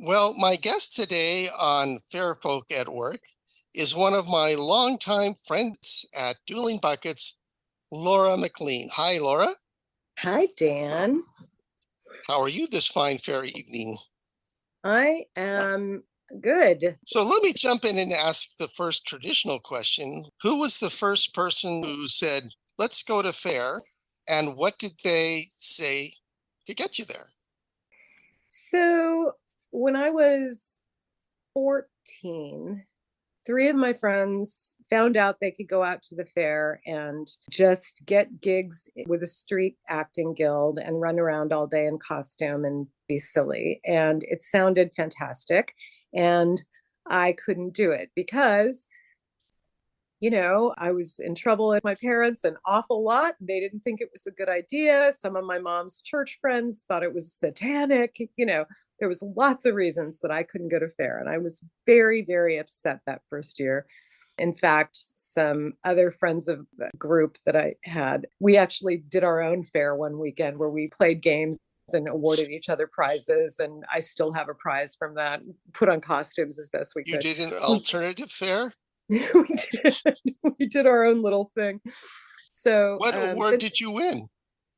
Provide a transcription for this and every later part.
Well, my guest today on Fair Folk at Work is one of my longtime friends at Dueling Buckets, Laura McLean. Hi, Laura. Hi, Dan. How are you this fine, fair evening? I am good. So let me jump in and ask the first traditional question. Who was the first person who said, let's go to fair? And what did they say to get you there? So, when I was 14, three of my friends found out they could go out to the fair and just get gigs with a street acting guild and run around all day in costume and be silly. And it sounded fantastic. And I couldn't do it because I was in trouble with my parents an awful lot. They didn't think it was a good idea. Some of my mom's church friends thought it was satanic. There was lots of reasons that I couldn't go to fair. And I was very, very upset that first year. In fact, some other friends of the group that I had, we actually did our own fair one weekend where we played games and awarded each other prizes. And I still have a prize from that, put on costumes as best we You could. did an alternative fair? we did we did our own little thing. So What award did you win?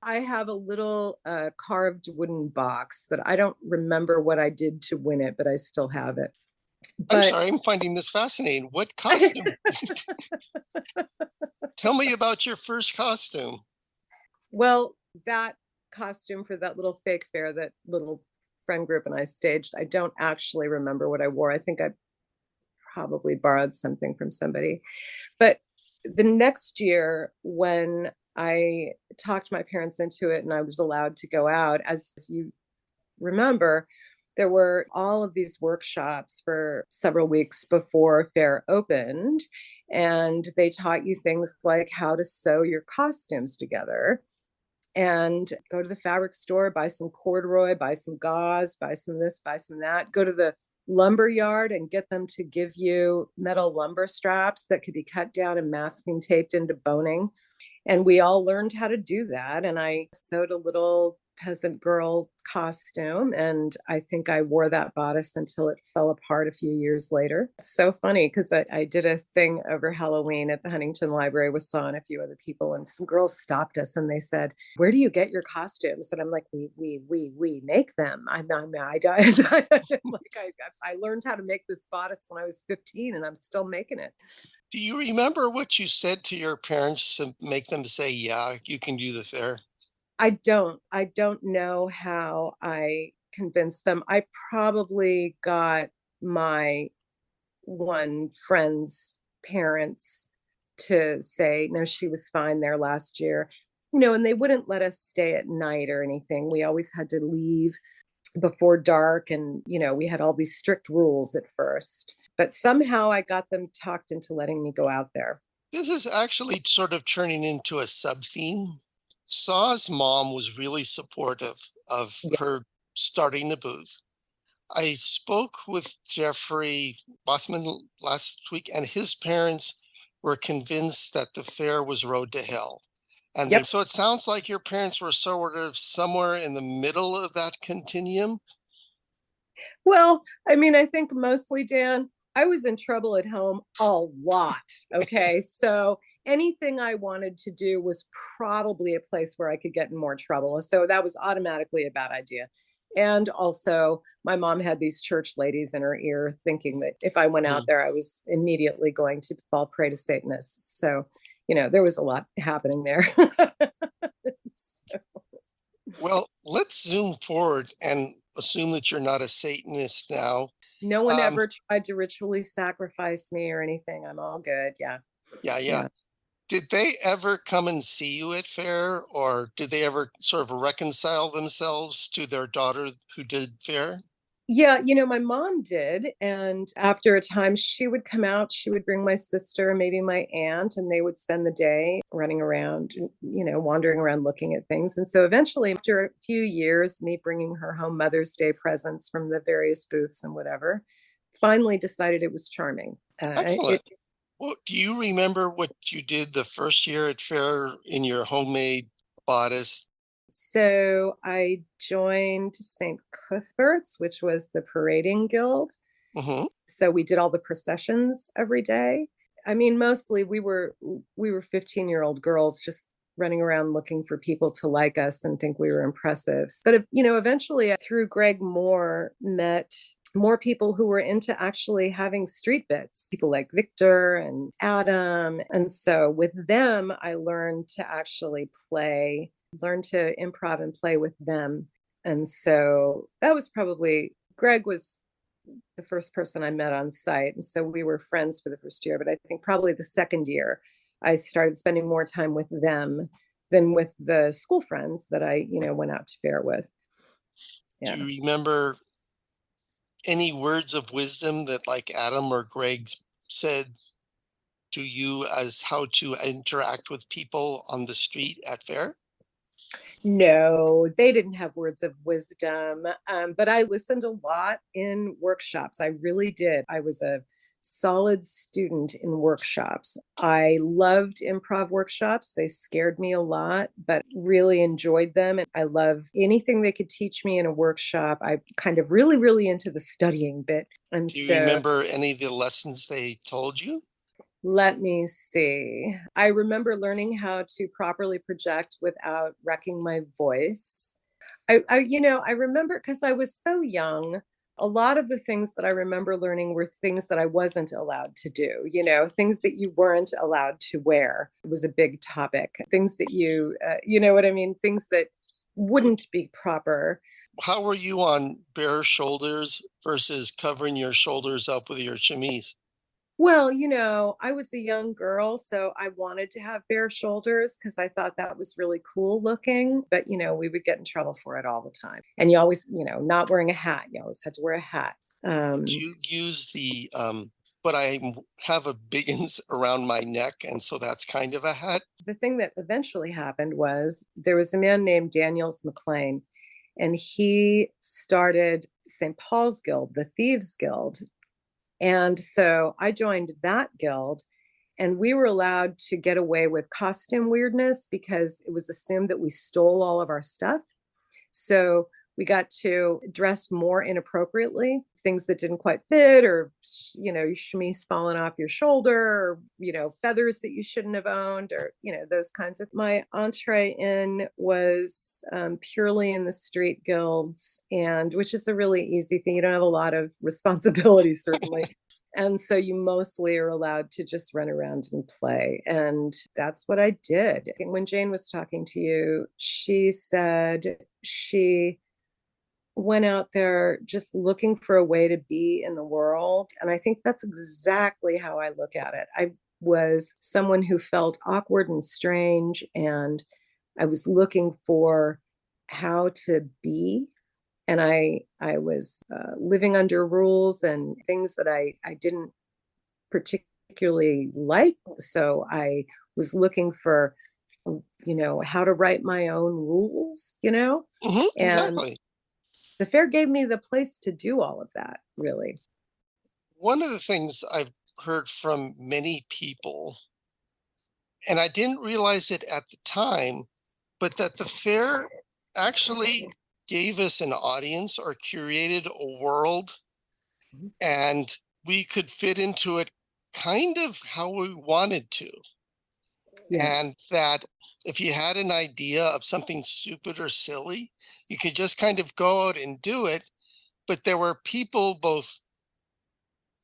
I have a little carved wooden box that I don't remember what I did to win it, but I still have it. I'm But sorry, I'm finding this fascinating. What costume? Tell me about your first costume. well, that costume for that little fake fair, that little friend group and I staged, I don't actually remember what I wore. I think I probably borrowed something from somebody. But the next year, when I talked my parents into it and I was allowed to go out, as you remember, there were all of these workshops for several weeks before fair opened. And they taught you things like how to sew your costumes together and go to the fabric store, buy some corduroy, buy some gauze, buy some this, buy some that, go to the lumber yard and get them to give you metal lumber straps that could be cut down and masking taped into boning. And we all learned how to do that. And I sewed a little peasant girl costume. And I think I wore that bodice until it fell apart a few years later. It's so funny because I did a thing over Halloween at the Huntington Library with Saw and a few other people. And some girls stopped us and they said, "Where do you get your costumes?" And I'm like, we make them. I learned how to make this bodice when I was 15 and I'm still making it. Do you remember what you said to your parents to make them say, yeah, you can do the fair? I don't know how I convinced them. I probably got my one friend's parents to say, no, she was fine there last year. And they wouldn't let us stay at night or anything. We always had to leave before dark. And, we had all these strict rules at first. But somehow I got them talked into letting me go out there. This is actually sort of turning into a sub theme. Saw's mom was really supportive of Yeah. her starting the booth. I spoke with Jeffrey Bossman last week, and his parents were convinced that the fair was road to hell. And Yep. so it sounds like your parents were sort of somewhere in the middle of that continuum. Well, I mean, I think mostly, Dan, I was in trouble at home a lot. Okay. So anything I wanted to do was probably a place where I could get in more trouble. So that was automatically a bad idea. And also, my mom had these church ladies in her ear thinking that if I went out Hmm. there, I was immediately going to fall prey to Satanists. So, there was a lot happening there. So, Well, let's zoom forward and assume that you're not a Satanist now. no one Um, ever tried to ritually sacrifice me or anything. I'm all good. Yeah. yeah, yeah. Yeah. Did they ever come and see you at fair, or did they ever sort of reconcile themselves to their daughter who did fair? Yeah, my mom did. And after a time, she would come out, she would bring my sister, maybe my aunt, and they would spend the day running around, wandering around looking at things. And so eventually, after a few years, me bringing her home Mother's Day presents from the various booths and whatever, finally decided it was charming. Excellent. Well, do you remember what you did the first year at fair in your homemade bodice? So I joined St. Cuthbert's, which was the parading guild. Hmm. So we did all the processions every day. I mean, mostly we were 15-year-old girls just running around looking for people to like us and think we were impressive. But eventually through Greg Moore met more people who were into actually having street bits, people like Victor and Adam. And so with them, I learned to actually play, learn to improv and play with them. And so that was probably, Greg was the first person I met on site. And so we were friends for the first year, but I think probably the second year, I started spending more time with them than with the school friends that I, went out to fair with. Do Yeah. you remember any words of wisdom that like Adam or Greg said to you as how to interact with people on the street at fair? No, they didn't have words of wisdom, but I listened a lot in workshops. I really did. I was a solid student in workshops. I loved improv workshops. They scared me a lot, but really enjoyed them. And I love anything they could teach me in a workshop. I kind of really, really into the studying bit. And Do you so remember any of the lessons they told you? let me see. I remember learning how to properly project without wrecking my voice. I remember because I was so young. A lot of the things that I remember learning were things that I wasn't allowed to do, things that you weren't allowed to wear. It was a big topic. Things that you know what I mean? Things that wouldn't be proper. How were you on bare shoulders versus covering your shoulders up with your chemise? Well, I was a young girl, so I wanted to have bare shoulders because I thought that was really cool looking. But, we would get in trouble for it all the time. And you always, not wearing a hat, you always had to wear a hat. Do you use but have a biggins around my neck, and so that's kind of a hat. The thing that eventually happened was there was a man named Daniels McLean, and he started St. Paul's Guild, the Thieves Guild. And so I joined that guild, and we were allowed to get away with costume weirdness because it was assumed that we stole all of our stuff. So we got to dress more inappropriately, things that didn't quite fit, or, your chemise falling off your shoulder, or, feathers that you shouldn't have owned, or, those kinds of. My entree in was purely in the street guilds, and which is a really easy thing. You don't have a lot of responsibility, certainly. And so you mostly are allowed to just run around and play. And that's what I did. And when Jane was talking to you, she said she went out there just looking for a way to be in the world. And I think that's exactly how I look at it. I was someone who felt awkward and strange, and I was looking for how to be. And I was living under rules and things that I didn't particularly like. So I was looking for, how to write my own rules. And Exactly. the fair gave me the place to do all of that, really. One of the things I've heard from many people, and I didn't realize it at the time, but that the fair actually gave us an audience or created a world, and we could fit into it kind of how we wanted to. Yeah. And that if you had an idea of something stupid or silly, you could just kind of go out and do it. But there were people both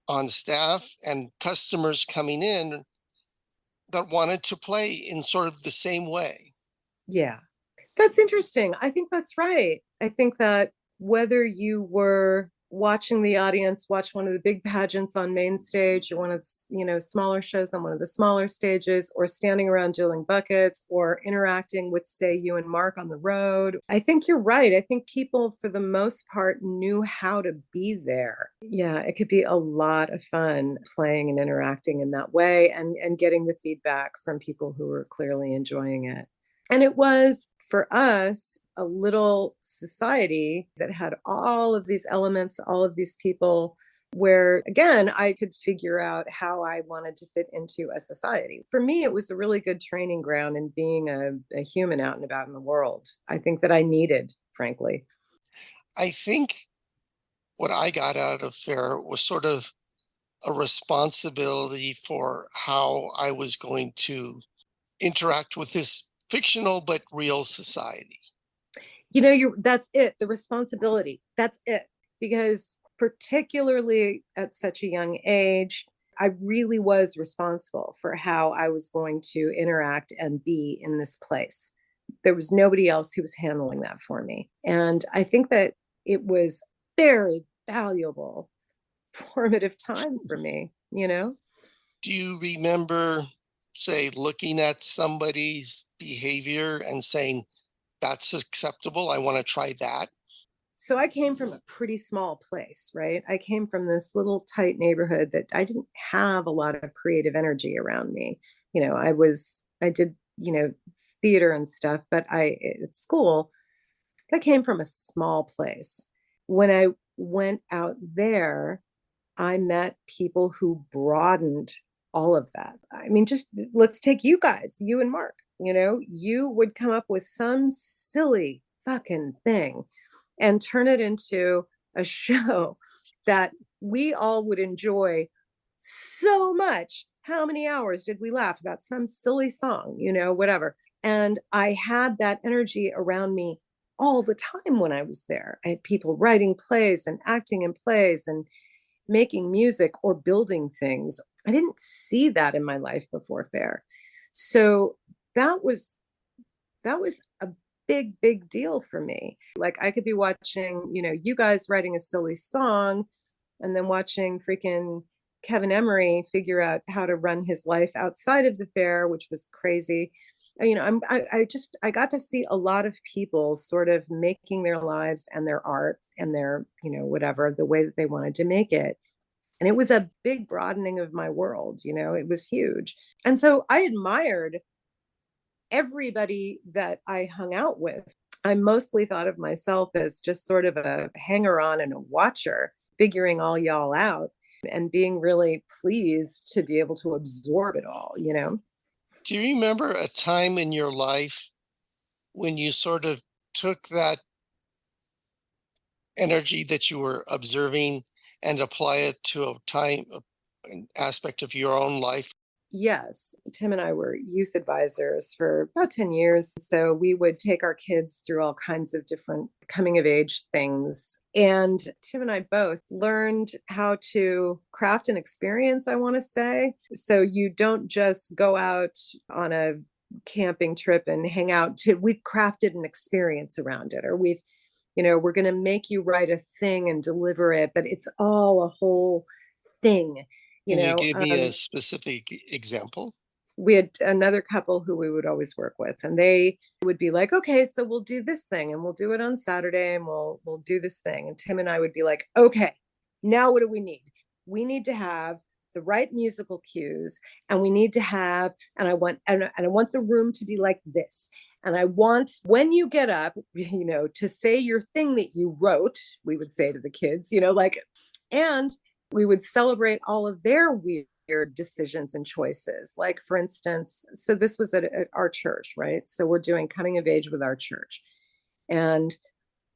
on staff and customers coming in that wanted to play in sort of the same way. Yeah. That's interesting. I think that's right. I think that whether you were watching the audience watch one of the big pageants on main stage, or one of the, smaller shows on one of the smaller stages, or standing around dueling buckets, or interacting with, say, you and Mark on the road, I think you're right. I think people for the most part knew how to be there. Yeah, it could be a lot of fun playing and interacting in that way, and getting the feedback from people who were clearly enjoying it. And it was, for us, a little society that had all of these elements, all of these people where again, I could figure out how I wanted to fit into a society. For me, it was a really good training ground in being a human out and about in the world. I think that I needed, frankly. I think what I got out of FAIR was sort of a responsibility for how I was going to interact with this fictional but real society. You're that's it, the responsibility. That's it. Because particularly at such a young age, I really was responsible for how I was going to interact and be in this place. There was nobody else who was handling that for me. And I think that it was very valuable, formative time for me, you know? Do you remember, say, looking at somebody's behavior and saying, that's acceptable, I want to try that? So I came from a pretty small place, right? I came from this little tight neighborhood that I didn't have a lot of creative energy around me. I did, theater and stuff, but at school, I came from a small place. When I went out there, I met people who broadened all of that. I mean, just let's take you guys, you and Mark. You would come up with some silly fucking thing and turn it into a show that we all would enjoy so much. How many hours did we laugh about some silly song, whatever? And I had that energy around me all the time when I was there. I had people writing plays and acting in plays and making music or building things. I didn't see that in my life before FAIR. So that was a big deal for me. Like I could be watching, you guys writing a silly song and then watching freaking Kevin Emery figure out how to run his life outside of the fair, which was crazy. I got to see a lot of people sort of making their lives and their art and their, whatever, the way that they wanted to make it. And it was a big broadening of my world, it was huge. And so I admired everybody that I hung out with. I mostly thought of myself as just sort of a hanger on and a watcher, figuring all y'all out and being really pleased to be able to absorb it all. Do you remember a time in your life when you sort of took that energy that you were observing and apply it to an aspect of your own life? Yes, Tim and I were youth advisors for about 10 years. So we would take our kids through all kinds of different coming of age things. And Tim and I both learned how to craft an experience, I want to say. So you don't just go out on a camping trip and hang out. We've crafted an experience around it, or we're going to make you write a thing and deliver it, but it's all a whole thing. you Can you know give me a um, specific example? we had another couple who we would always work with, and they would be like, okay, so we'll do this thing and we'll do it on Saturday, and we'll do this thing. And Tim and I would be like, okay, now what do we need? We need to have the right musical cues, and we need to have, and I want the room to be like this. And I want, when you get up, to say your thing that you wrote, we would say to the kids, and we would celebrate all of their weird decisions and choices. Like, for instance, so this was at our church, right? So we're doing coming of age with our church. And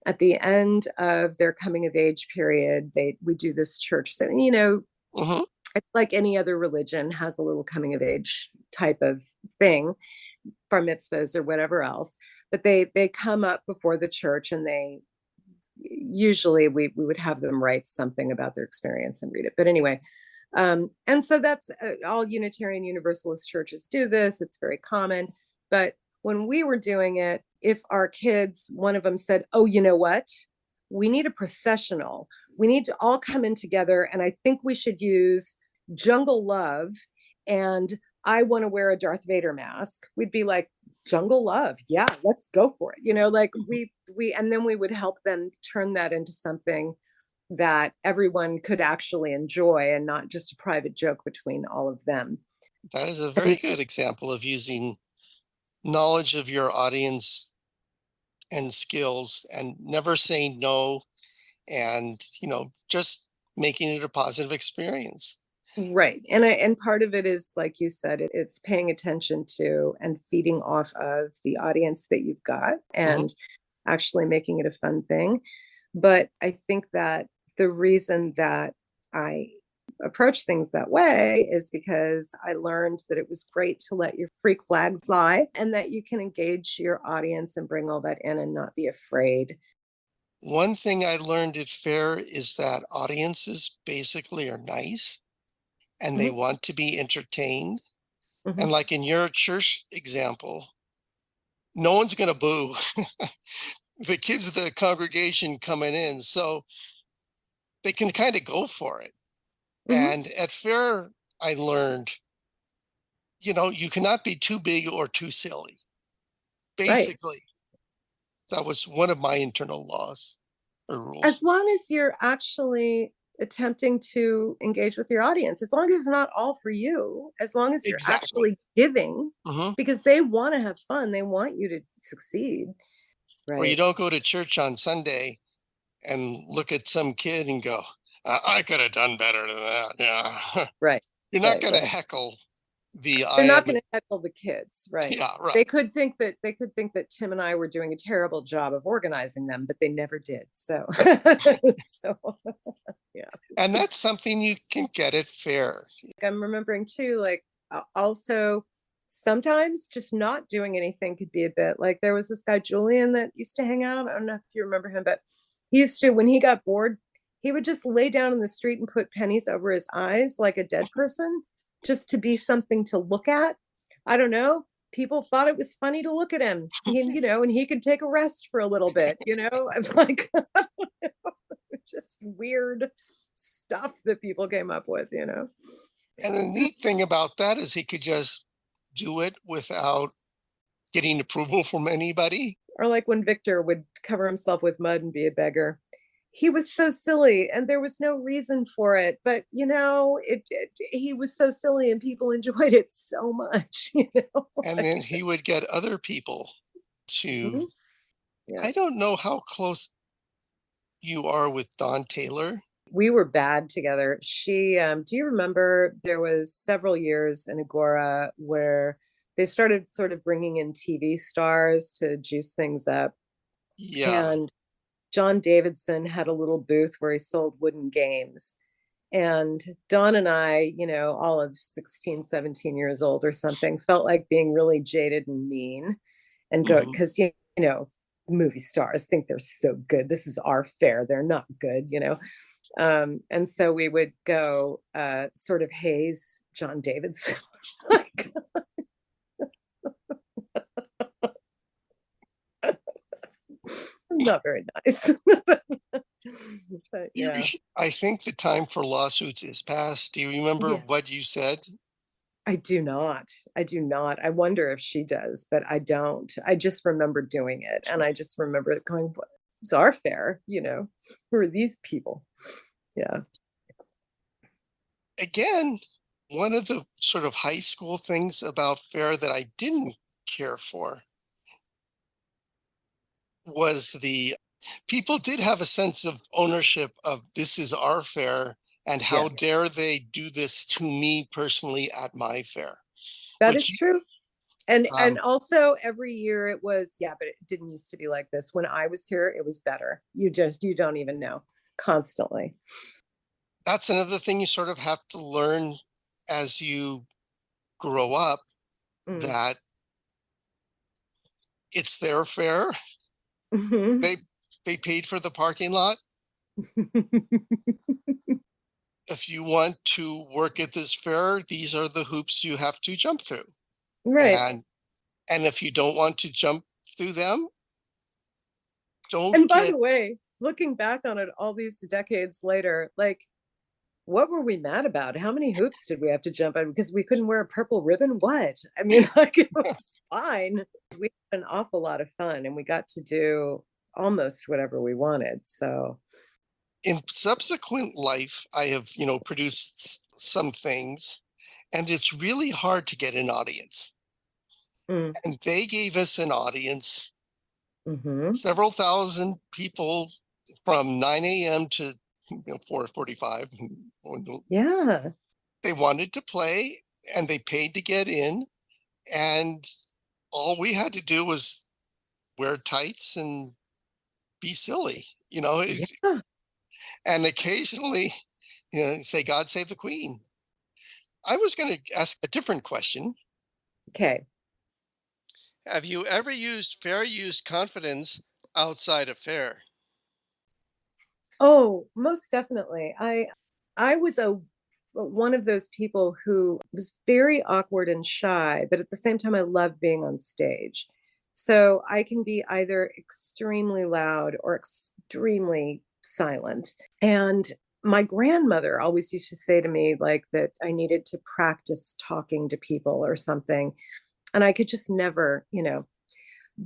at the end of their coming of age period, we do this church. So, Hmm. like any other religion, has a little coming of age type of thing, bar mitzvahs or whatever else. But they come up before the church, and they usually we would have them write something about their experience and read it. But anyway, and so that's all Unitarian Universalist churches do this. It's very common. But when we were doing it, if our kids, one of them said, oh, you know what? We need a processional. We need to all come in together. And I think we should use Jungle Love. And I want to wear a Darth Vader mask. We'd be like, Jungle Love. Yeah, let's go for it. Like and then we would help them turn that into something that everyone could actually enjoy and not just a private joke between all of them. That is a very good example of using knowledge of your audience and skills and never saying no, and just making it a positive experience. Right. And part of it is, like you said, it's paying attention to and feeding off of the audience that you've got Mhm. and actually making it a fun thing. But I think that the reason that I approach things that way is because I learned that it was great to let your freak flag fly and that you can engage your audience and bring all that in and not be afraid. One thing I learned at Fair is that audiences basically are nice and they Mhm, want to be entertained. mhm, And like in your church example, no one's going to boo the kids, the congregation coming in. So they can kind of go for it. mhm. And at Fair, I learned, you cannot be too big or too silly. Right. Basically, that was one of my internal laws or As rules. long as you're actually attempting to engage with your audience, as long as it's not all for you, as long as you're Exactly. actually giving, Hmm. because they want to have fun, they want you to succeed. Or you Right. don't go to church on Sunday and look at some kid and go, I could have done better than that. Yeah. Right. You're not Right. going to Right. heckle the They're I not am. going to heckle the kids, right? Yeah, right. They could think that Tim and I were doing a terrible job of organizing them, but they never did. So, so yeah. And that's something you can get at Fair. I'm remembering too, like also sometimes just not doing anything could be a bit like there was this guy Julian that used to hang out. I don't know if you remember him, but he used to, when he got bored, he would just lay down in the street and put pennies over his eyes like a dead person, just to be something to look at. I don't know. People thought it was funny to look at him, and he could take a rest for a little bit. I'm like, just weird stuff that people came up with. And the neat thing about that is he could just do it without getting approval from anybody. Or like when Victor would cover himself with mud and be a beggar. He was so silly and there was no reason for it, but he was so silly and people enjoyed it so much. And then Like, he would get other people to, mhm, yeah. I don't know how close you are with Don Taylor. We were bad together. Do you remember there was several years in Agora where they started sort of bringing in TV stars to juice things up? Yeah. And John Davidson had a little booth where he sold wooden games. And Dawn and I, all of 16, 17 years old or something, felt like being really jaded and mean and go Mhm. because, movie stars think they're so good. This is our fare. They're not good. And so we would go sort of haze John Davidson. Like, not very nice. But yeah. I think the time for lawsuits is past. Do you remember Yeah. what you said? I do not. I do not. I wonder if she does, but I don't. I just remember doing it. And I just remember going, what is our fare? Who are these people? Yeah. Again, one of the sort of high school things about Fair that I didn't care for was the people did have a sense of ownership of this is our fair and Yeah. how dare they do this to me personally at my fair, That which is true. And um, also every year it was, yeah, but it didn't used to be like this. When I was here, it was better. You don't even know. Constantly. that's another thing you sort of have to learn as you grow up, Mm. that it's their fair. Mhm. They paid for the parking lot. If you want to work at this fair, these are the hoops you have to jump through. Right. And if you don't want to jump through them, don't And by get. the way, looking back on it all these decades later, like, what were we mad about? How many hoops did we have to jump on because we couldn't wear a purple ribbon? What? I mean, like, it was fine. We had an awful lot of fun and we got to do almost whatever we wanted. So, In subsequent life, I have, produced some things, and it's really hard to get an audience. mm, And they gave us an audience, mhm. several thousand people from 9 a.m. to 4:45. Yeah. They wanted to play and they paid to get in. And all we had to do was wear tights and be silly, Yeah. and occasionally, say, God save the Queen. I was going to ask a different question. Okay. Have you ever used fair use confidence outside of fair? Oh, most definitely. I was a one of those people who was very awkward and shy, but at the same time I loved being on stage. So I can be either extremely loud or extremely silent. And my grandmother always used to say to me like that I needed to practice talking to people or something. And I could just never.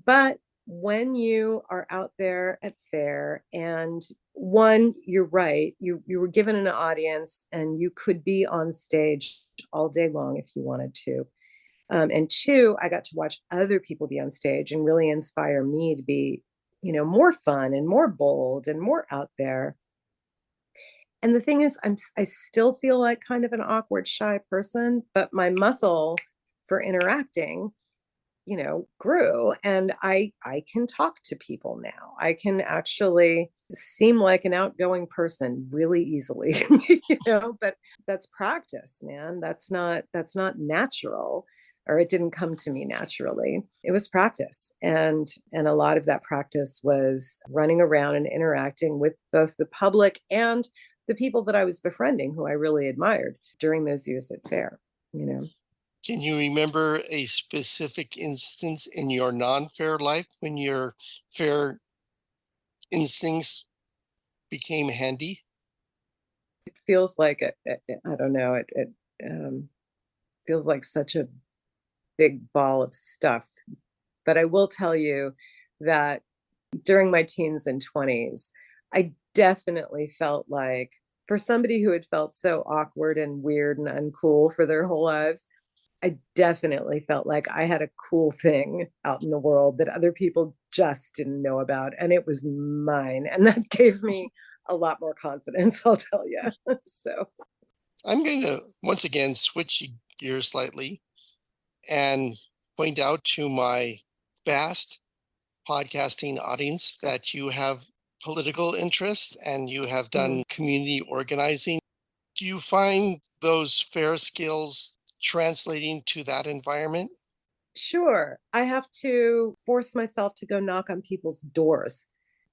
But when you are out there at fair and one, you're right, you were given an audience and you could be on stage all day long if you wanted to. And two, I got to watch other people be on stage and really inspire me to be more fun and more bold and more out there. And the thing is, I still feel like kind of an awkward, shy person, but my muscle for interacting grew, and I can talk to people now. I can actually seem like an outgoing person really easily. But that's practice, man. That's not natural, or it didn't come to me naturally. It was practice, and a lot of that practice was running around and interacting with both the public and the people that I was befriending who I really admired during those years at fair. Can you remember a specific instance in your non-fair life when your fair instincts became handy? It feels like I don't know, it um, feels like such a big ball of stuff. But I will tell you that during my teens and 20s, I definitely felt like, for somebody who had felt so awkward and weird and uncool for their whole lives, I definitely felt like I had a cool thing out in the world that other people just didn't know about. And it was mine. And that gave me a lot more confidence, I'll tell you. So, I'm going to once again switch gears slightly and point out to my vast podcasting audience that you have political interest and you have done community organizing. Do you find those fair skills translating to that environment? sure, I have to force myself to go knock on people's doors.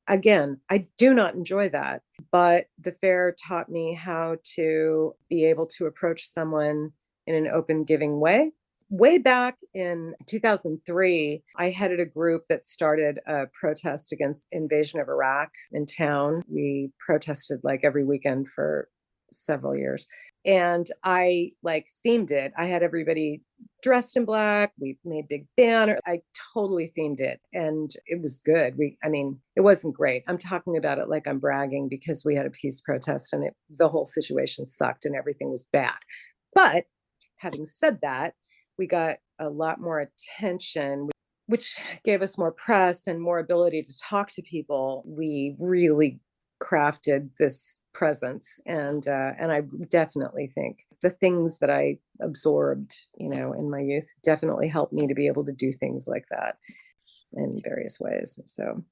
Again, I do not enjoy that, but the fair taught me how to be able to approach someone in an open, giving way. Way back in 2003, I headed a group that started a protest against invasion of Iraq in town. We protested like every weekend for several years. And I like themed it. I had everybody dressed in black. We made big banner. I totally themed it and it was good. I mean, it wasn't great. I'm talking about it like I'm bragging because we had a peace protest and the whole situation sucked and everything was bad. But having said that, we got a lot more attention, which gave us more press and more ability to talk to people. We really crafted this presence, and I definitely think the things that I absorbed in my youth definitely helped me to be able to do things like that in various ways. So,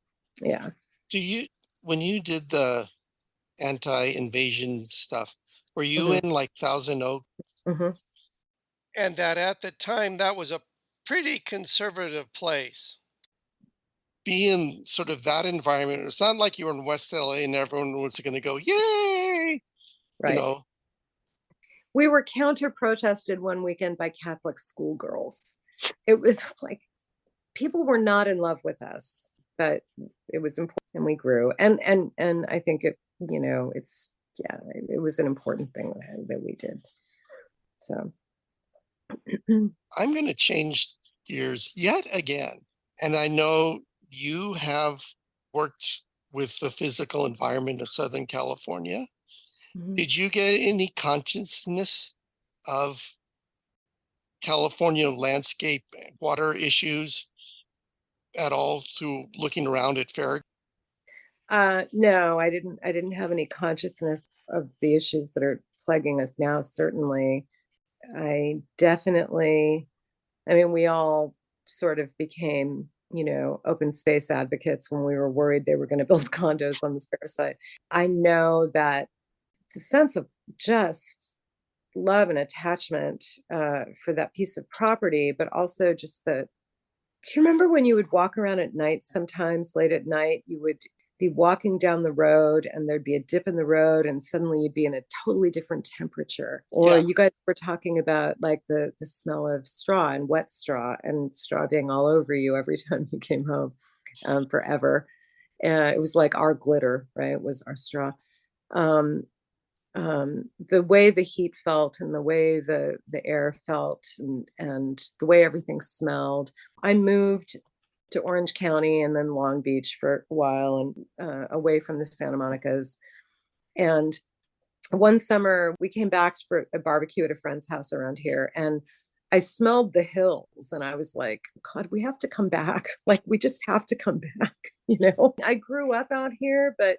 yeah. Do you, when you did the anti-invasion stuff, were you Hmm. in like Thousand Oak? Hmm. And that at the time, that was a pretty conservative place. Be in sort of that environment. It's not like you were in West LA and everyone was going to go, yay, you Right. know. We were counter protested one weekend by Catholic schoolgirls. It was like people were not in love with us, but it was important and we grew. And I think it's yeah, it was an important thing that we did. So I'm going to change gears yet again. And I know you have worked with the physical environment of Southern California. Mhm. Did you get any consciousness of California landscape water issues at all through looking around at fair? No, I didn't have any consciousness of the issues that are plaguing us now, certainly. I definitely, I mean, we all sort of became, open space advocates when we were worried they were going to build condos on the spare site. I know that the sense of just love and attachment for that piece of property, but also just do you remember when you would walk around at night, sometimes late at night, you would be walking down the road and there'd be a dip in the road and suddenly you'd be in a totally different temperature? Or Yeah, you guys were talking about like the smell of straw and wet straw and straw being all over you every time you came home, forever. It was like our glitter, right? It was our straw. Um, the way the heat felt and the way the air felt, and the way everything smelled. I moved to Orange County and then Long Beach for a while, and away from the Santa Monicas. And one summer we came back for a barbecue at a friend's house around here, and I smelled the hills and I was like, God, we have to come back. Like, we just have to come back. I grew up out here, but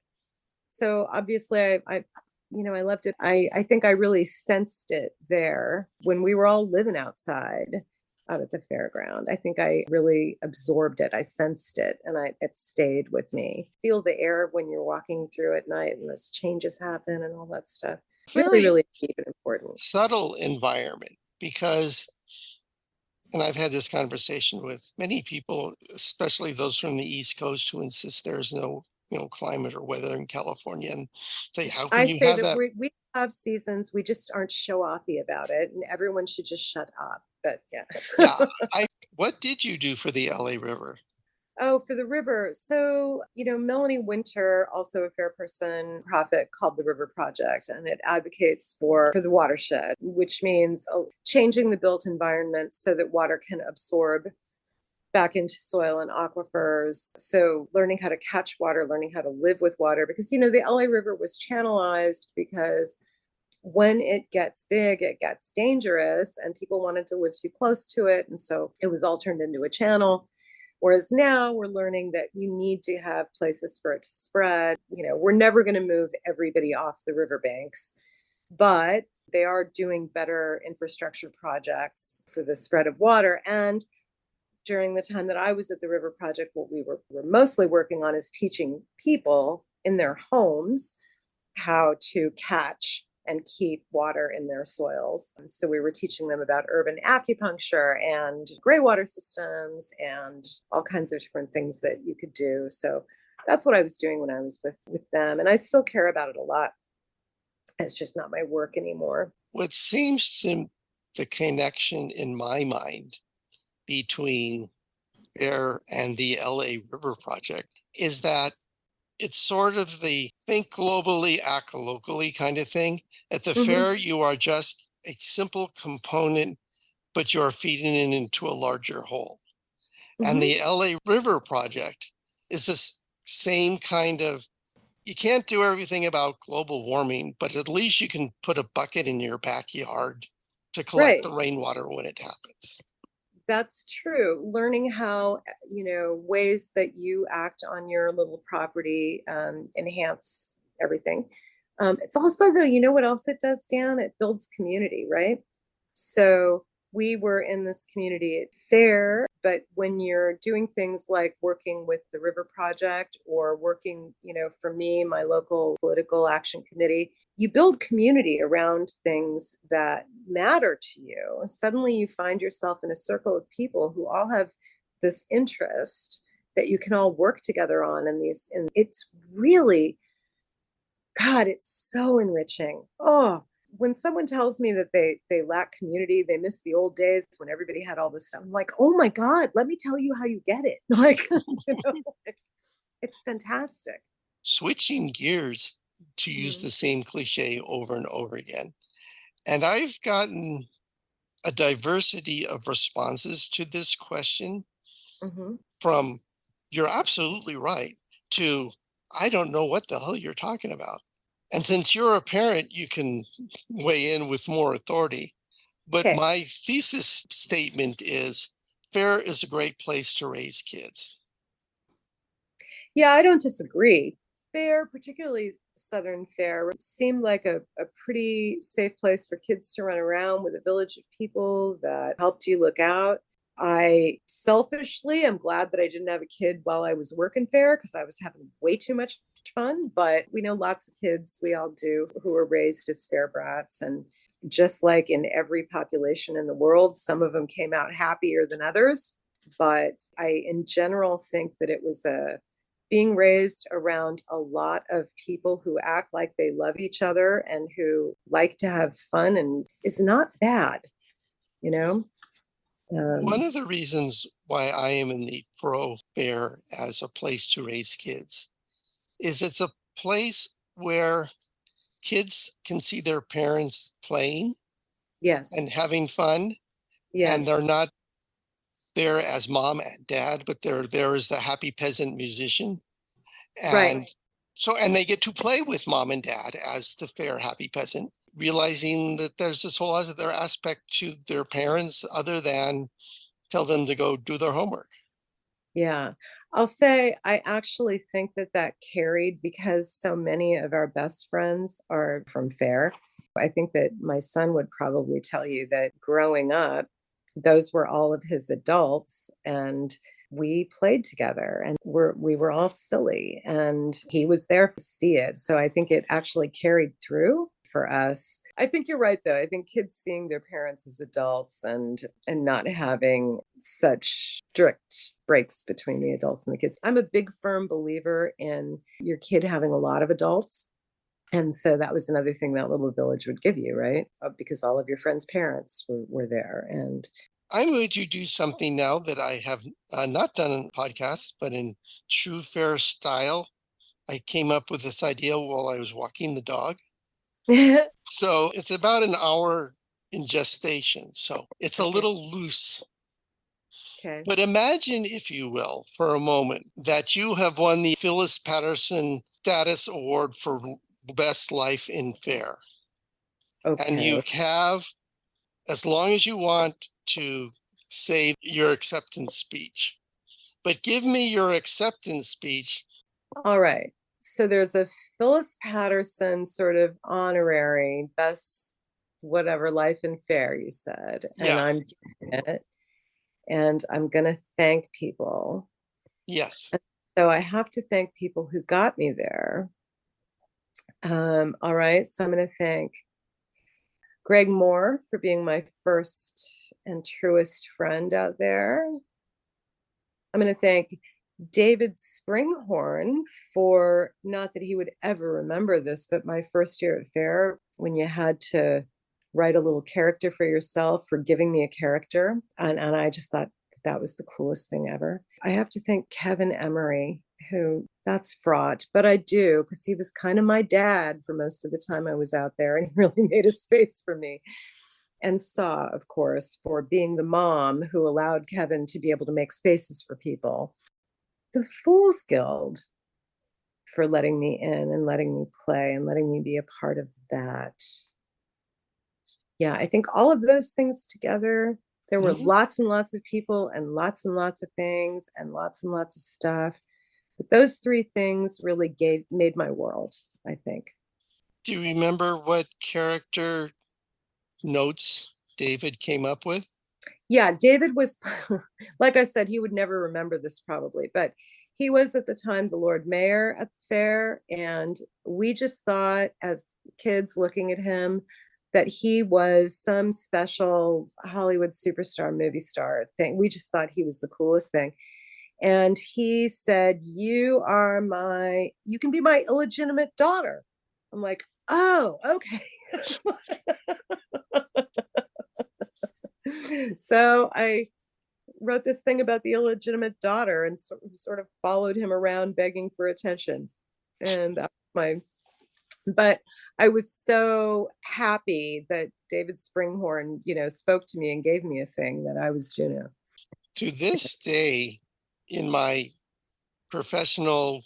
so obviously I loved it. I think I really sensed it there when we were all living outside out at the fairground. I think I really absorbed it. I sensed it, and it stayed with me. Feel the air when you're walking through at night and those changes happen and all that stuff. Really, very really deep and important. subtle environment because, and I've had this conversation with many people, especially those from the East Coast who insist there's no, climate or weather in California and say, how I can you say have that that? we have seasons, we just aren't show offy about it, and everyone should just shut up. But yes. Yeah, what did you do for the LA River? Oh, for the river. So, Melanie Winter, also a fair person prophet called the River Project, and it advocates for the watershed, which means changing the built environment so that water can absorb back into soil and aquifers. So, learning how to catch water, learning how to live with water, because, the LA River was channelized because when it gets big, it gets dangerous, and people wanted to live too close to it. And so it was all turned into a channel. Whereas now we're learning that you need to have places for it to spread. We're never going to move everybody off the riverbanks, but they are doing better infrastructure projects for the spread of water. And during the time that I was at the River Project, what we were mostly working on is teaching people in their homes how to catch and keep water in their soils. So we were teaching them about urban acupuncture and gray water systems and all kinds of different things that you could do. So that's what I was doing when I was with them. And I still care about it a lot. It's just not my work anymore. What seems to the connection in my mind between Fair and the LA River Project is that it's sort of the think globally, act locally kind of thing. At the Mm-hmm. fair, you are just a simple component, but you're feeding it into a larger whole. And Mm-hmm. the LA River Project is this same kind of, you can't do everything about global warming, but at least you can put a bucket in your backyard to collect Right. the rainwater when it happens. That's true. Learning how, ways that you act on your little property enhance everything. It's also, though, what else it does, Dan? It builds community, right? So we were in this community at Fair, but when you're doing things like working with the River Project or working, for me, my local political action committee, you build community around things that matter to you. Suddenly you find yourself in a circle of people who all have this interest that you can all work together on, and it's really, God, it's so enriching. Oh, when someone tells me that they lack community, they miss the old days when everybody had all this stuff, I'm like, oh my God, let me tell you how you get it. Like, it's fantastic. Switching gears to use Mm-hmm. the same cliche over and over again. And I've gotten a diversity of responses to this question Mm-hmm. from you're absolutely right to I don't know what the hell you're talking about. And since you're a parent, you can weigh in with more authority. But Okay. my thesis statement is fair is a great place to raise kids. Yeah, I don't disagree. Fair, particularly Southern Fair, seemed like a pretty safe place for kids to run around with a village of people that helped you look out. I selfishly am glad that I didn't have a kid while I was working fair because I was having way too much fun. But we know lots of kids, we all do, who are raised as fair brats. And just like in every population in the world, some of them came out happier than others. But I, in general, think that it was a being raised around a lot of people who act like they love each other and who like to have fun and is not bad, you know? One of the reasons why I am in the pro fair as a place to raise kids is it's a place where kids can see their parents playing Yes, and having fun, and yes, they're not there as mom and dad, but they're there as the happy peasant musician. right. And so, and they get to play with mom and dad as the fair happy peasant, realizing that there's this whole other aspect to their parents other than tell them to go do their homework. Yeah. I'll say I actually think that that carried because so many of our best friends are from fair. I think that my son would probably tell you that growing up, those were all of his adults and we played together and we were all silly and he was there to see it. So I think it actually carried through for us. I think you're right though. I think kids seeing their parents as adults and not having such strict breaks between the adults and the kids. I'm a big firm believer in your kid having a lot of adults. And so that was another thing that little village would give you, right? Because all of your friends' parents were there. And I'm going to do something now that I have not done in podcasts, but in true fair style. I came up with this idea while I was walking the dog. okay. So it's about an hour in gestation. So it's a little loose. But imagine, if you will, for a moment, that you have won the Phyllis Patterson Status Award for Best Life in Fair. And you Okay. have as long as you want to say your acceptance speech. But give me your acceptance speech. All right. So there's a Phyllis Patterson sort of honorary best whatever life and fair you said. And Yeah, I'm giving it and I'm going to thank people. yes. So I have to thank people who got me there. All right. So I'm going to thank Greg Moore for being my first and truest friend out there. I'm going to thank David Springhorn for not that he would ever remember this, but my first year at Fair, when you had to write a little character for yourself for giving me a character. And I just thought that was the coolest thing ever. I have to thank Kevin Emery, who that's fraught, but I do because he was kind of my dad for most of the time I was out there and he really made a space for me. And Saw, of course, for being the mom who allowed Kevin to be able to make spaces for people. The Fool's Guild for letting me in and letting me play and letting me be a part of that. Yeah, I think all of those things together, there were Mhm. lots and lots of people and lots of things and lots of stuff. But those three things really made my world, I think. Do you remember what character notes David came up with? Yeah, David was, like I said, he would never remember this probably, but he was at the time the Lord Mayor at the fair. And we just thought, as kids looking at him, that he was some special Hollywood superstar, movie star thing. We just thought he was the coolest thing. And he said, you can be my illegitimate daughter. I'm like, oh, okay. So I wrote this thing about the illegitimate daughter and sort of followed him around begging for attention. And but I was so happy that David Springhorn, spoke to me and gave me a thing that I was Juno. To this day, in my professional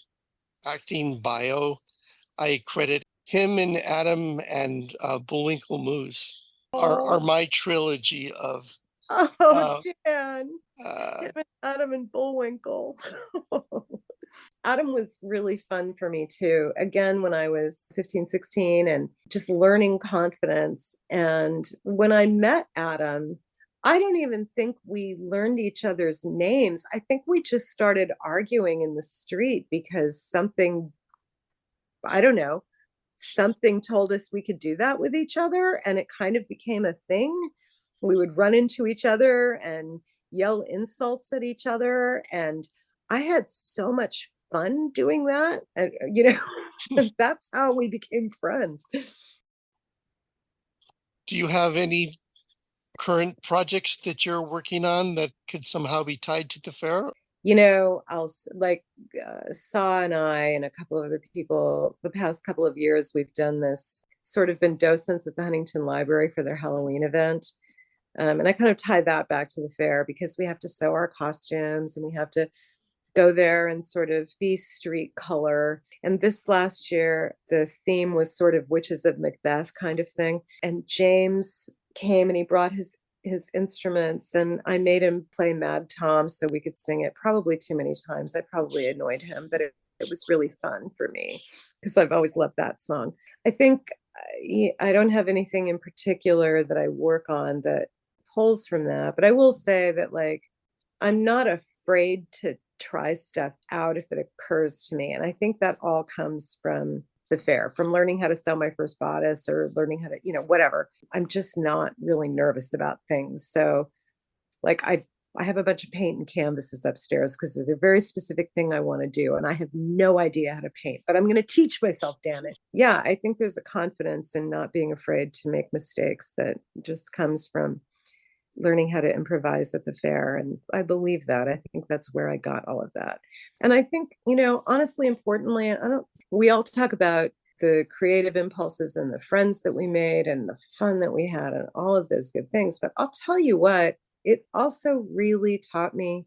acting bio, I credit him and Adam and Bullwinkle Moose are Oh, my trilogy of oh, uh, Dan, uh, him and Adam and Bullwinkle. Adam was really fun for me too. Again, when I was 15, 16, and just learning confidence. And when I met Adam, I don't even think we learned each other's names. I think we just started arguing in the street because something, I don't know, something told us we could do that with each other. And it kind of became a thing. We would run into each other and yell insults at each other. And I had so much fun doing that. And, that's how we became friends. Do you have any current projects that you're working on that could somehow be tied to the fair? Like Saw and I and a couple of other people, the past couple of years, we've done this sort of been docents at the Huntington Library for their Halloween event. And I kind of tie that back to the fair because we have to sew our costumes and we have to go there and sort of be street color. And this last year, the theme was sort of Witches of Macbeth kind of thing. And James came and he brought his instruments and I made him play Mad Tom so we could sing it probably too many times. I probably annoyed him, but it was really fun for me because I've always loved that song. I think I don't have anything in particular that I work on that pulls from that, but I will say that like I'm not afraid to try stuff out if it occurs to me. And I think that all comes from the fair, from learning how to sew my first bodice or learning how to, whatever. I'm just not really nervous about things. So like I have a bunch of paint and canvases upstairs because they're a very specific thing I want to do. And I have no idea how to paint, but I'm going to teach myself, damn it. Yeah, I think there's a confidence in not being afraid to make mistakes that just comes from learning how to improvise at the fair. And I believe that. I think that's where I got all of that. And I think, honestly, importantly, we all talk about the creative impulses and the friends that we made and the fun that we had and all of those good things. But I'll tell you what, it also really taught me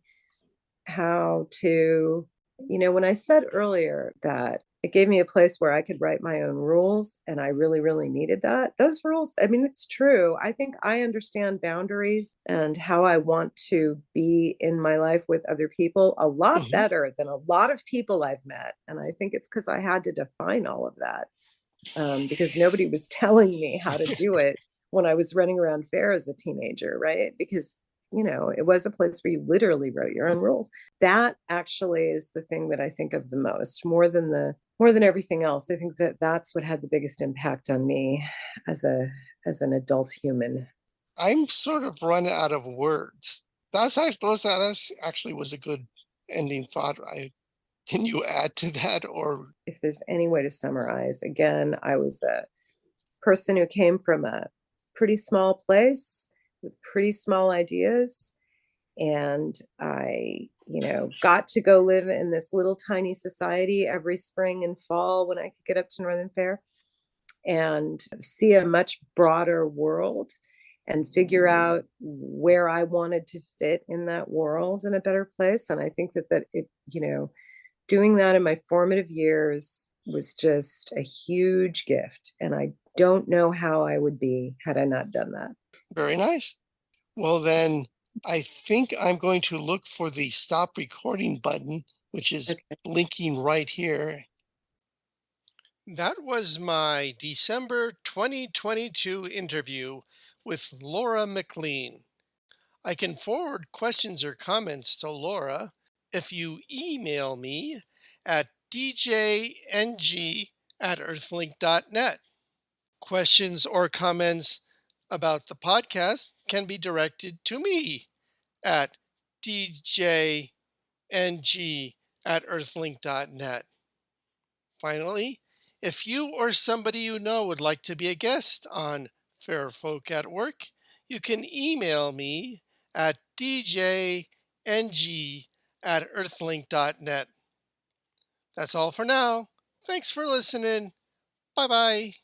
how to, when I said earlier that it gave me a place where I could write my own rules, and I really, really needed that. Those rules, I mean, it's true. I think I understand boundaries and how I want to be in my life with other people a lot Mhm. better than a lot of people I've met. And I think it's because I had to define all of that because nobody was telling me how to do it when I was running around fair as a teenager, right? Because it was a place where you literally wrote your own rules. That actually is the thing that I think of the most, more than everything else. I think that that's what had the biggest impact on me as an adult human. I'm sort of run out of words. That actually was a good ending thought. Can you add to that or If there's any way to summarize, again, I was a person who came from a pretty small place with pretty small ideas. And I, got to go live in this little tiny society every spring and fall when I could get up to Northern Fair and see a much broader world and figure out where I wanted to fit in that world in a better place. And I think that it, doing that in my formative years was just a huge gift. And I don't know how I would be had I not done that. very nice? Well, then I think I'm going to look for the stop recording button, which is Okay. blinking right here. That was my December 2022 interview with Laura McLean. I can forward questions or comments to Laura if you email me at djng@earthlink.net. Questions or comments about the podcast can be directed to me at djng@earthlink.net. Finally, if you or somebody you know would like to be a guest on Fair Folk at Work, you can email me at djng@earthlink.net. That's all for now. Thanks for listening. Bye bye.